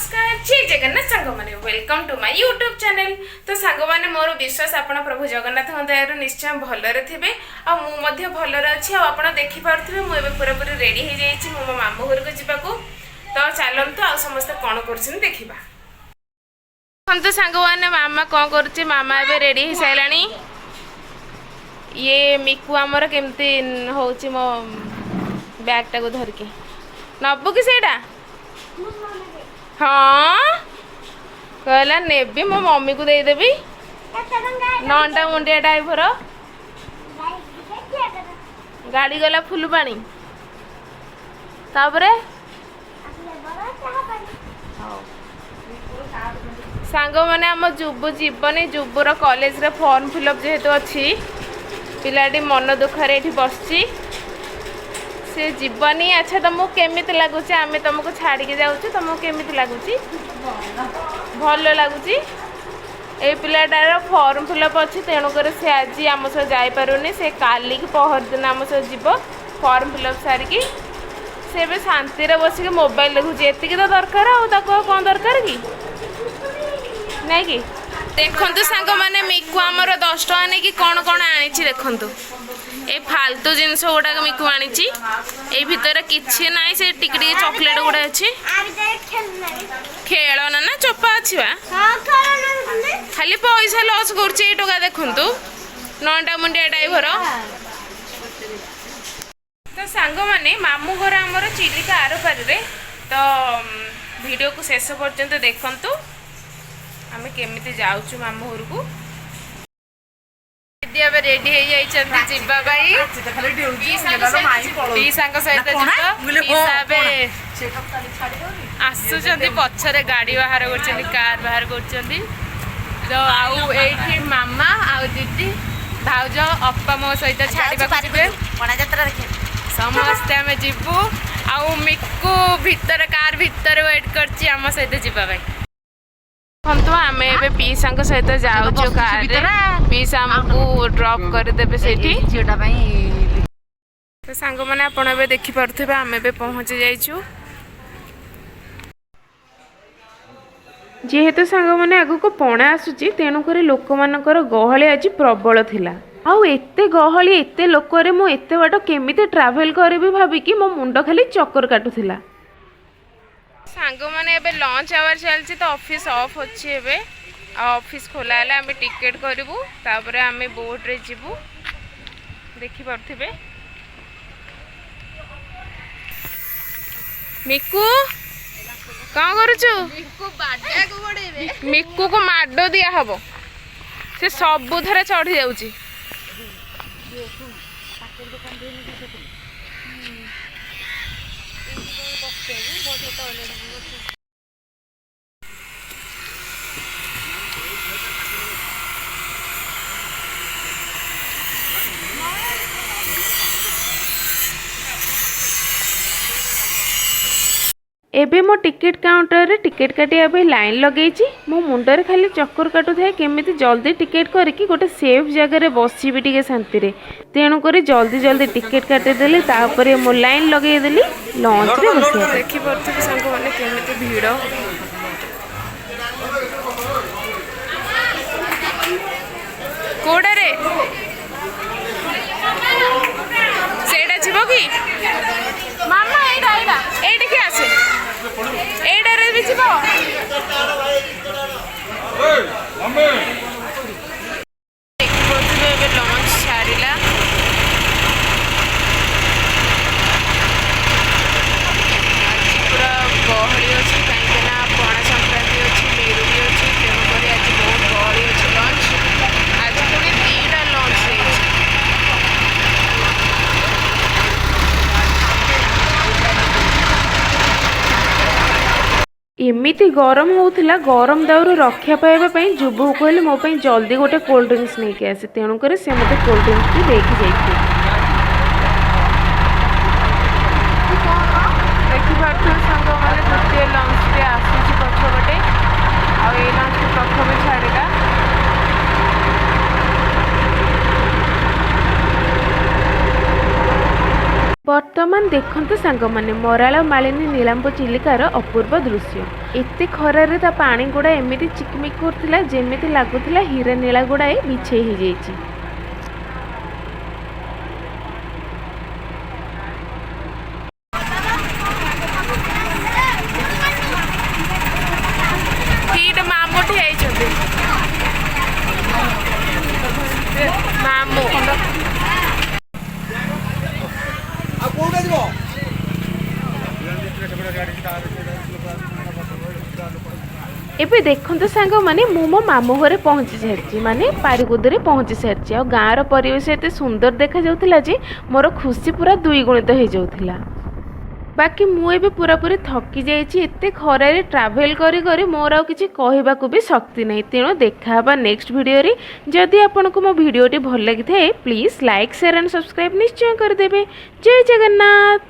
नमस्कार जय जगन्नाथ सांग मैंने welcome to my YouTube channel. तो सांग मैंने मोर विश्वास आपण प्रभु जगन्नाथ दयार निश्चय भलरे थे आदि भलरे अच्छी आप देखी पारे मुझे पूरा पूरी रेडी हो जाइए मो मामू घर को जावाक। तो चलतु आ समस्ते कौन कर देखा तो सांग मैंने मामा कौन कर मामा ए रेडी हो सारा ये मिकु आमर केमती हूँ मो बैग टाक धरिकी नबू कि सेटा हाँ कहला नेबी मो मम्मी को देदेवी नंटा मुंडिया ड्राइवर गाड़ी गला फुलबाणी तापरे सांग मैंने आम जुबू जीवनी जुबूर कॉलेज रे फॉर्म फिलअप जेहेतु अच्छी पिलाटी मन दुखरे ये बसची से जीवनी। अच्छा तुमको केमी लगुच आम तुमको छाड़ी जाऊँ तुमको केमी लगुच भल लगुच ये पिलाटार फॉर्म फिलअप अच्छी तेणुक से आज आम सह जापारूनी से काली की पहर दिन आम सह जीव फॉर्म फिलअप सारिकी से भी शांति बसिक मोबाइल देखुची एतिक तो दरकार कौन दरकार कि नहीं कि देखु सांग मैंने मिकु आमर 10 टका नहीं कि कौन कौन आनी देखु ए फालतू जिनस गुड़ाक मिकु आनी भितर किसी ना से टिके चॉकलेट गुड़ा अच्छी खेलना ना चोपा अच्छी खाली पैसा लस कर देखु नंटा मुंडिया ड्राइवर। तो सांग मैंने मामू घर आमर चिलिका आर पारे तो वीडियो को शेष पर्यंत देखु आम केमी जाऊँ मामू घर को रेडी आसुचंदी पछरे गाड़ी बाहर कर कार बाहर कर मामा आ दीदी भाउज अप्पा मो सहित छाड़े समस्ते आम जीवु आउ मिकु भितर कार भितर वेट कर सहित जावाई देखो आम ए पीसा सहित जाऊँ कार पीसा आमको ड्रॉप करदेवे से तो सांग मैंने आप देखिपे आम ए पहुँची जाइछु जेहेतु सांग मैंने आगक पणा आसूची तेणुक लोक मानकर गहली आज प्रबल थिला आउ एते गहली एते लोकरे मु एते बाट केमिति ट्रैवल करिवि भाबिकी मो मुंड खाली चक्कर काटुथिला। सांग मैंने एबे लंच आवर चलछि तो ऑफिस ऑफ अछि एबे ऑफिस खोला है आम टिकेट करूँ तापर आम बोट रे जीवु देखि पारथिबे मिकु कौन करुचु मिकु को माडो दिया हबो से सबु थरे चढ़ी जाउची एबे मो टिकेट काउंटर रे टिकेट काटिया लाइन लगे मो मुंडरे खाली चक्कर काटू थाए केमिति जल्दी टिकेट करके गोटे सेफ जगह बसि टिके शांति रे तेणुक जल्दी जल्दी टिकेट काटिदेली तापर मो लाइन लगेदेली लंच रे बस देखि परथि संग माने केमिति भीड़ कोडा रे सेडा छिबो कि मामा एडा एडा एडा के आसे एडा रे भी छिबो ए मम्मी देखि लंच छाड़िला पूरा गहली अच्छी कहीं पणा संक्रांति अच्छी मेरू भी अच्छी तेणुक आज बहुत गहली अच्छी लंच आज पुणी 2टा लंच रही एमिति गरम होउथिला गरम दाउरू रक्षा पाइबा जुबू कहले मो जल्दी गोटे कोल्ड ड्रिंक्स नहीं के आसे तेणुक से मते कोल्ड ड्रिंक्स भी देकी जाइथि देखि पारथु संग माने द्वितीय लंच रे आसुची पछबटे आ ए लंच प्रथम छाड़िला ବର୍ତ୍ତମାନ ଦେଖନ୍ତୁ ସାଙ୍ଗମାନେ ମରାଳ ମାଳିନୀ ନୀଳାମ୍ବୁ ଚିଲିକାର ଅପୂର୍ବ ଦୃଶ୍ୟ। ଏତେ ଖରାରେ ତା ପାଣି ଗୁଡ଼ା ଏମିତି ଚିକମିକ କରୁଥିଲା ଯେମିତି ଲାଗୁଥିଲା ହୀରା ନୀଳା ଗୁଡ଼ାଏ ବିଛେଇ ହେଇଯାଇଛି। ଏବେ ଦେଖନ୍ତୁ ସାଙ୍ଗମାନେ ମୁଁ ମୋ ମାମୁଁ ଘରେ ପହଞ୍ଚି ସାରିଛି, ମାନେ ପାରିକୁଦରେ ପହଞ୍ଚି ସାରିଛି। ଆଉ ଗାଁର ପରିବେଶ ଏତେ ସୁନ୍ଦର ଦେଖାଯାଉଥିଲା ଯେ ମୋର ଖୁସି ପୁରା ଦ୍ୱିଗୁଣିତ ହେଇଯାଉଥିଲା। ବାକି ମୁଁ ଏବେ ପୁରାପୁରି ଥକି ଯାଇଛି। ଏତେ ଖରାରେ ଟ୍ରାଭେଲ୍ କରି କରି ମୋର ଆଉ କିଛି କହିବାକୁ ବି ଶକ୍ତି ନାହିଁ। ତେଣୁ ଦେଖାହେବା ନେକ୍ସଟ ଭିଡ଼ିଓରେ। ଯଦି ଆପଣଙ୍କୁ ମୋ ଭିଡ଼ିଓଟି ଭଲ ଲାଗିଥାଏ please like share and subscribe ନିଶ୍ଚୟ କରିଦେବେ। ଜୟ ଜଗନ୍ନାଥ।